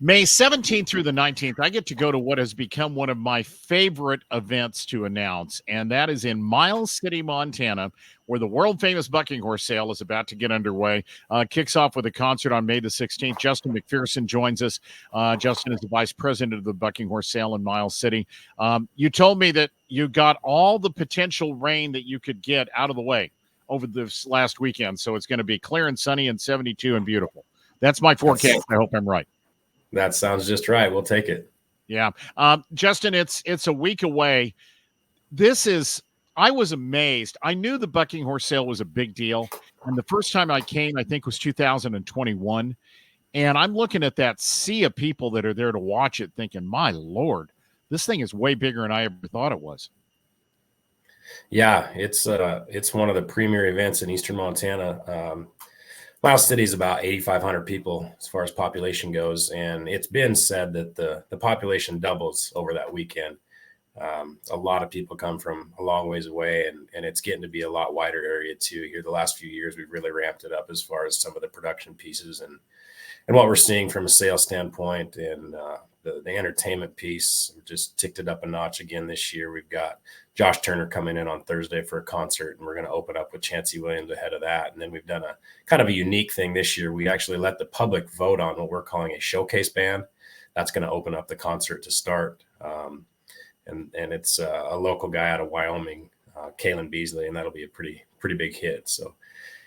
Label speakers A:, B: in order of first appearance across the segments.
A: May 17th through the 19th, I get to go to what has become one of my favorite events to announce, and that is in Miles City, Montana, where the world-famous Bucking Horse Sale is about to get underway. Kicks off with a concert on May the 16th. Justin McPherson joins us. Justin is the vice president of the Bucking Horse Sale in Miles City. You told me that you got all the potential rain that you could get out of the way over this last weekend, so it's going to be clear and sunny and 72 and beautiful. That's my forecast. I hope I'm right.
B: That sounds just right. We'll take it.
A: Yeah. Justin, it's a week away. I was amazed. I knew the Bucking Horse Sale was a big deal. And the first time I came, I think, was 2021. And I'm looking at that sea of people that are there to watch it thinking, my Lord, this thing is way bigger than I ever thought it was.
B: Yeah, it's one of the premier events in Eastern Montana. Miles City is about 8,500 people as far as population goes, and it's been said that the population doubles over that weekend. A lot of people come from a long ways away, and it's getting to be a lot wider area too. Here, the last few years, we've really ramped it up as far as some of the production pieces and what we're seeing from a sales standpoint, and the entertainment piece just ticked it up a notch again this year. We've got Josh Turner coming in on Thursday for a concert, and we're going to open up with Chancey Williams ahead of that. And then we've done a kind of a unique thing this year. We actually let the public vote on what we're calling a showcase band. That's going to open up the concert to start. And it's a local guy out of Wyoming, Kalen Beasley, and that'll be a pretty big hit. So,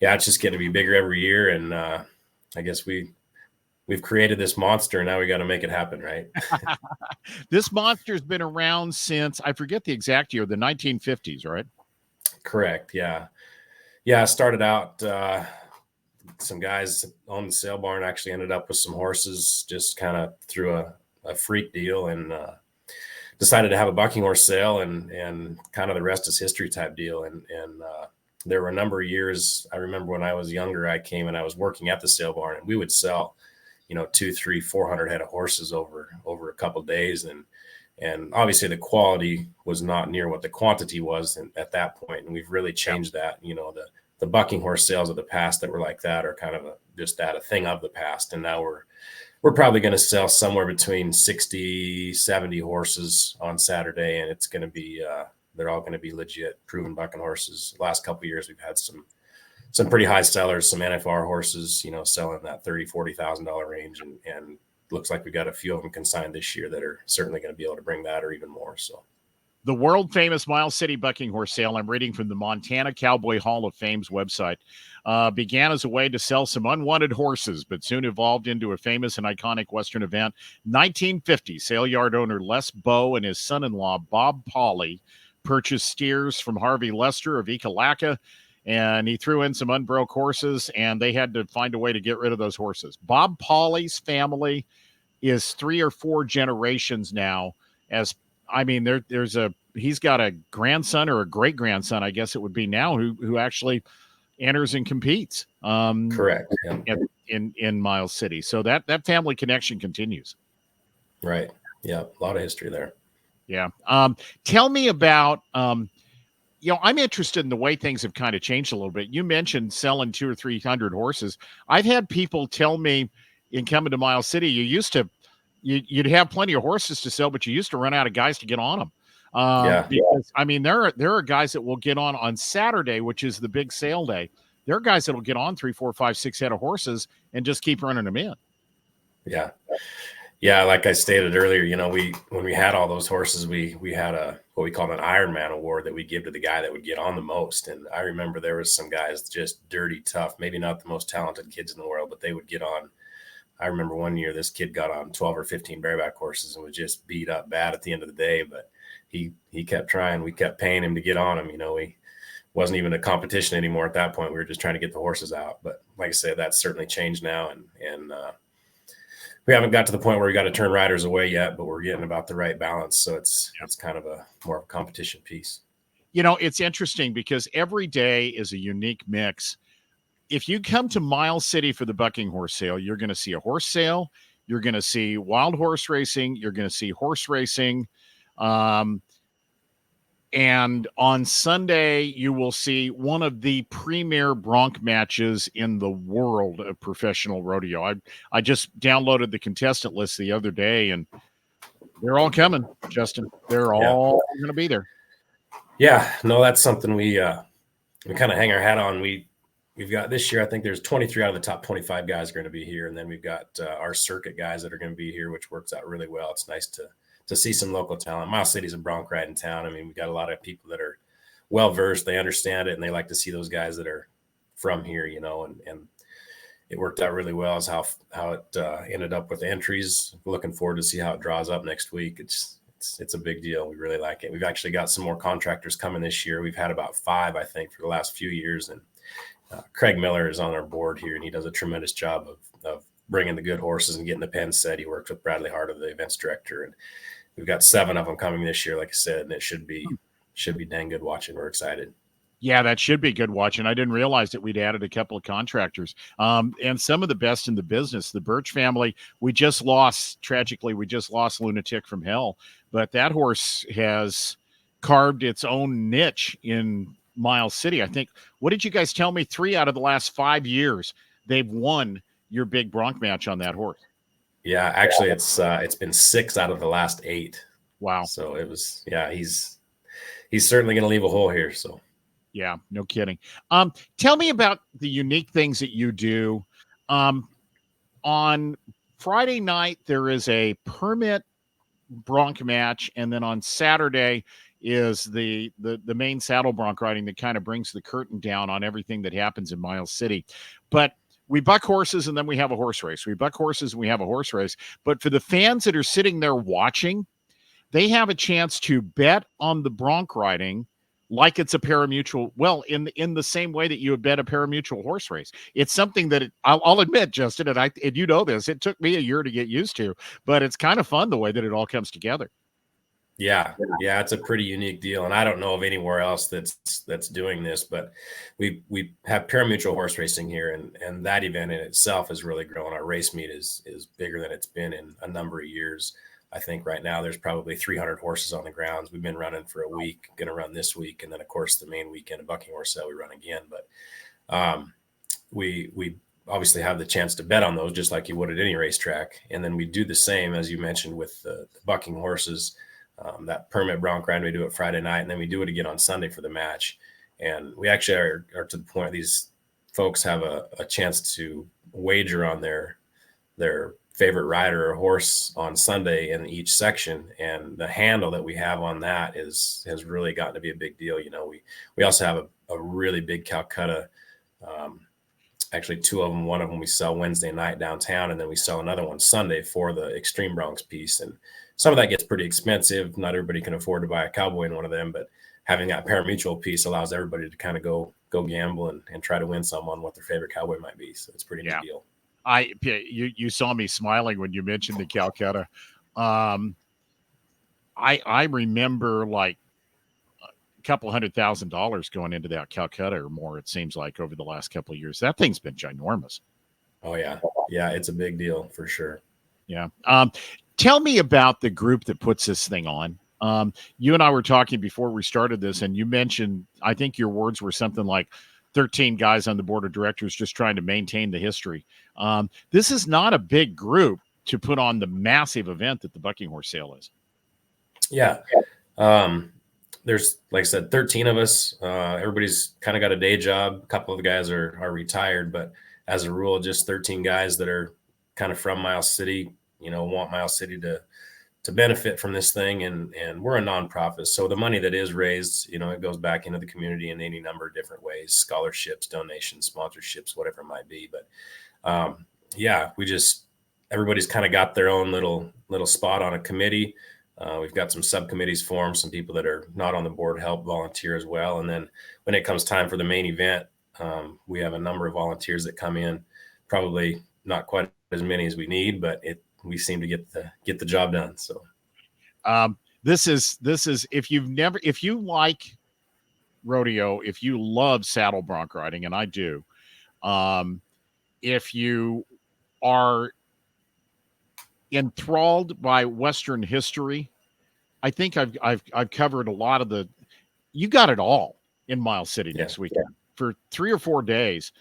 B: yeah, it's just getting to be bigger every year. And I guess we've created this monster, and now we got to make it happen, right?
A: This monster's been around since, I forget the exact year, the 1950s, right?
B: Correct. Yeah. Yeah. I started out, some guys on the sale barn actually ended up with some horses just kind of through a freak deal, and decided to have a bucking horse sale, and kind of the rest is history type deal. And there were a number of years. I remember when I was younger, I came and I was working at the sale barn, and we would sell 200, 300, 400 head of horses over a couple of days. And obviously the quality was not near what the quantity was at that point. And we've really changed that. The bucking horse sales of the past that were like that are kind of a thing of the past. And now we're probably going to sell somewhere between 60, 70 horses on Saturday. And it's going to be, they're all going to be legit proven bucking horses. The last couple of years, we've had some pretty high sellers, some NFR horses, selling that $30,000, $40,000 range. And looks like we got a few of them consigned this year that are certainly going to be able to bring that or even more. So
A: the world famous Miles City Bucking Horse Sale, I'm reading from the Montana Cowboy Hall of Fame's website, began as a way to sell some unwanted horses, but soon evolved into a famous and iconic Western event. 1950, sale yard owner Les Bowe and his son-in-law, Bob Pauley, purchased steers from Harvey Lester of Ekalaka, and he threw in some unbroke horses, and they had to find a way to get rid of those horses. Bob Pauley's family is 3 or 4 generations now. He's got a grandson or a great grandson, I guess it would be now, who actually enters and competes.
B: Correct. Yeah.
A: In Miles City. So that family connection continues.
B: Right. Yeah. A lot of history there.
A: Yeah. Tell me about, I'm interested in the way things have kind of changed a little bit. You mentioned selling 200 or 300 horses. I've had people tell me in coming to Miles City, you'd have plenty of horses to sell, but you used to run out of guys to get on them. Because there are guys that will get on Saturday, which is the big sale day. There are guys that'll get on 3, 4, 5, 6 head of horses and just keep running them in.
B: Yeah. Yeah, like I stated earlier, when we had all those horses, we had what we called an Ironman award that we give to the guy that would get on the most. And I remember there was some guys just dirty tough, maybe not the most talented kids in the world, but they would get on. I remember one year this kid got on 12 or 15 bareback horses and was just beat up bad at the end of the day, but he kept trying. We kept paying him to get on him. We wasn't even a competition anymore at that point. We were just trying to get the horses out. But like I said, that's certainly changed now, and we haven't got to the point where we got to turn riders away yet, but we're getting about the right balance. So it's kind of more of a competition piece.
A: It's interesting because every day is a unique mix. If you come to Miles City for the Bucking Horse Sale, you're going to see a horse sale. You're going to see wild horse racing. You're going to see horse racing. And on Sunday, you will see one of the premier bronc matches in the world of professional rodeo. I just downloaded the contestant list the other day, and they're all coming, Justin. They're
B: Yeah.
A: all going to be there.
B: Yeah, no, that's something we kind of hang our hat on. We've got this year, I think there's 23 out of the top 25 guys are going to be here, and then we've got our circuit guys that are going to be here, which works out really well. It's nice to see some local talent. Miles City's a bronc riding town. I mean, we've got a lot of people that are well versed, they understand it, and they like to see those guys that are from here, and it worked out really well as how it ended up with entries. Looking forward to see how it draws up next week. It's a big deal. We really like it. We've actually got some more contractors coming this year. We've had about 5, I think, for the last few years, and Craig Miller is on our board here, and he does a tremendous job of bringing the good horses and getting the pen set. He worked with Bradley Hart, the events director, and we've got 7 of them coming this year, like I said, and it should be dang good watching. We're excited.
A: Yeah, that should be good watching. I didn't realize that we'd added a couple of contractors and some of the best in the business. The Birch family, tragically, we just lost Lunatic from Hell, but that horse has carved its own niche in Miles City. I think, what did you guys tell me? 3 out of the last 5 years, they've won your big bronc match on that horse.
B: Yeah, actually, it's been 6 out of the last 8.
A: Wow.
B: So it was, he's certainly going to leave a hole here. So.
A: Yeah, no kidding. Tell me about the unique things that you do. On Friday night, there is a permit bronc match, and then on Saturday is the main saddle bronc riding that kind of brings the curtain down on everything that happens in Miles City. But we buck horses, and then we have a horse race. We buck horses, and we have a horse race. But for the fans that are sitting there watching, they have a chance to bet on the bronc riding like it's a parimutuel, in the same way that you would bet a parimutuel horse race. It's something that I'll admit, Justin, and you know this, it took me a year to get used to, but it's kind of fun the way that it all comes together.
B: Yeah, it's a pretty unique deal, and I don't know of anywhere else that's doing this, but we have parimutuel horse racing here, and that event in itself has really grown. Our race meet is bigger than it's been in a number of years. I think right now there's probably 300 horses on the grounds. We've been running for a week, going to run this week. And then, of course, the main weekend of Bucking Horse Sale, we run again. But we obviously have the chance to bet on those just like you would at any racetrack. And then we do the same, as you mentioned, with the Bucking horses. That permit bronc ride, we do it Friday night, and then we do it again on Sunday for the match. And we actually are to the point these folks have a chance to wager on their favorite rider or horse on Sunday in each section, and the handle that we have on that has really gotten to be a big deal. We also have a really big Calcutta, actually 2 of them. One of them we sell Wednesday night downtown, and then we sell another one Sunday for the Extreme Broncs piece. And some of that gets pretty expensive. Not everybody can afford to buy a cowboy in one of them, but having that parimutuel piece allows everybody to kind of go gamble and try to win some on what their favorite cowboy might be. So it's a pretty neat deal.
A: You saw me smiling when you mentioned the Calcutta. I remember like a couple $100,000 going into that Calcutta or more. It seems like over the last couple of years, that thing's been ginormous.
B: Oh yeah, it's a big deal for sure.
A: Yeah. Tell me about the group that puts this thing on. You and I were talking before we started this, and you mentioned, I think your words were something like 13 guys on the board of directors just trying to maintain the history. This is not a big group to put on the massive event that the Bucking Horse Sale is.
B: Yeah. There's, like I said, 13 of us. Everybody's kind of got a day job. A couple of the guys are retired, but as a rule, just 13 guys that are kind of from Miles City, want Miles City to benefit from this thing. And we're a nonprofit. So the money that is raised, it goes back into the community in any number of different ways: scholarships, donations, sponsorships, whatever it might be. But everybody's kind of got their own little spot on a committee. We've got some subcommittees formed, some people that are not on the board help volunteer as well. And then when it comes time for the main event, we have a number of volunteers that come in, probably not quite as many as we need, but we seem to get the job done. So
A: this is if you like rodeo, if you love saddle bronc riding, and I do, if you are enthralled by Western history, I think I've covered a lot of the you got it all in Miles City
B: Yeah.
A: next weekend for 3 or 4 days.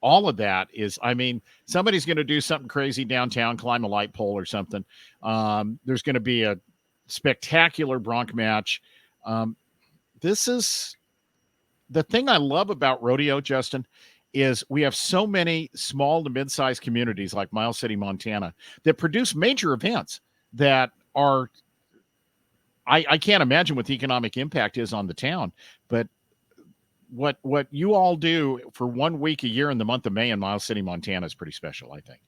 A: All of that is, I mean, somebody's going to do something crazy downtown, climb a light pole or something. There's going to be a spectacular bronc match. This is the thing I love about rodeo, Justin, is we have so many small to mid-sized communities like Miles City, Montana, that produce major events that are, I can't imagine what the economic impact is on the town, but what you all do for 1 week a year in the month of May in Miles City, Montana is pretty special, I think.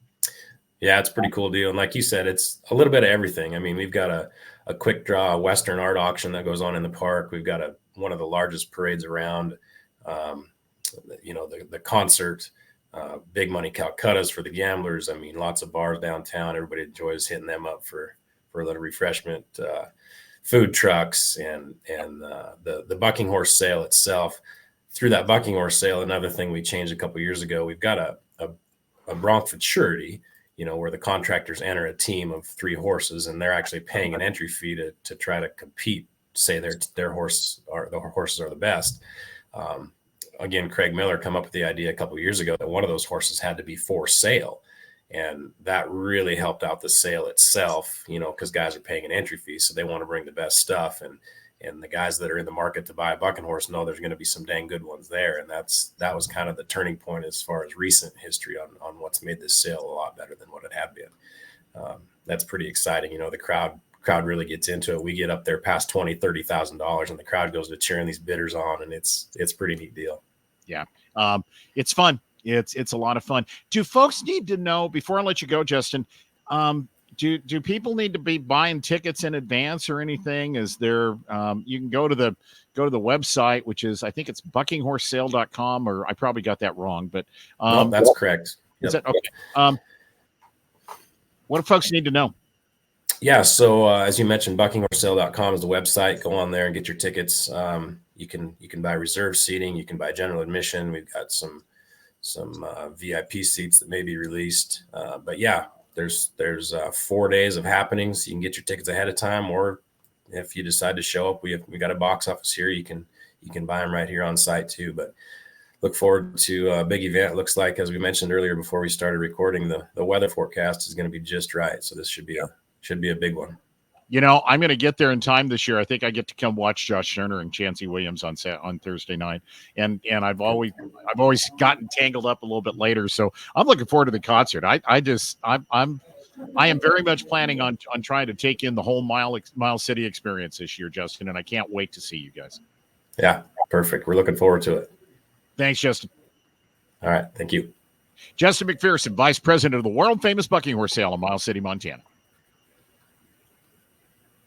B: Yeah, it's a pretty cool deal. And like you said, it's a little bit of everything. I mean, we've got a quick draw Western art auction that goes on in the park. We've got one of the largest parades around, the concert, big money Calcuttas for the gamblers. I mean, lots of bars downtown. Everybody enjoys hitting them up for a little refreshment, food trucks and the bucking horse sale itself. Through that bucking horse sale, another thing we changed a couple of years ago, we've got a bronc futurity, where the contractors enter a team of 3 horses and they're actually paying an entry fee to try to compete, say their horses are the best. Again, Craig Miller come up with the idea a couple of years ago that one of those horses had to be for sale. And that really helped out the sale itself, because guys are paying an entry fee. So they want to bring the best stuff. And the guys that are in the market to buy a bucking horse know there's going to be some dang good ones there. And that was kind of the turning point as far as recent history on what's made this sale a lot better than what it had been. That's pretty exciting. The crowd really gets into it. We get up there past $20,000-$30,000 and the crowd goes to cheering these bidders on. And it's a pretty neat deal.
A: Yeah. It's fun. It's a lot of fun. Do folks need to know, before I let you go, Justin, do people need to be buying tickets in advance or anything? Is there, you can go to the website, which is, I think it's buckinghorsesale.com, or I probably got that wrong, but
B: no, that's correct.
A: Is that okay? What do folks need to know?
B: Yeah. So as you mentioned, buckinghorsesale.com is the website. Go on there and get your tickets. You can buy reserved seating. You can buy general admission. We've got some VIP seats that may be released. But yeah, there's 4 days of happenings. You can get your tickets ahead of time, or if you decide to show up, we got a box office here. You can buy them right here on site too. But look forward to a big event. It looks like, as we mentioned earlier before we started recording, the weather forecast is going to be just right. So this should be a big one.
A: I'm going to get there in time this year. I think I get to come watch Josh Turner and Chancey Williams on Thursday night. And I've always gotten tangled up a little bit later. So I'm looking forward to the concert. I am very much planning on trying to take in the whole Miles City experience this year, Justin, and I can't wait to see you guys.
B: Yeah, perfect. We're looking forward to it.
A: Thanks, Justin.
B: All right. Thank you.
A: Justin McPherson, Vice President of the world famous bucking horse sale in Miles City, Montana.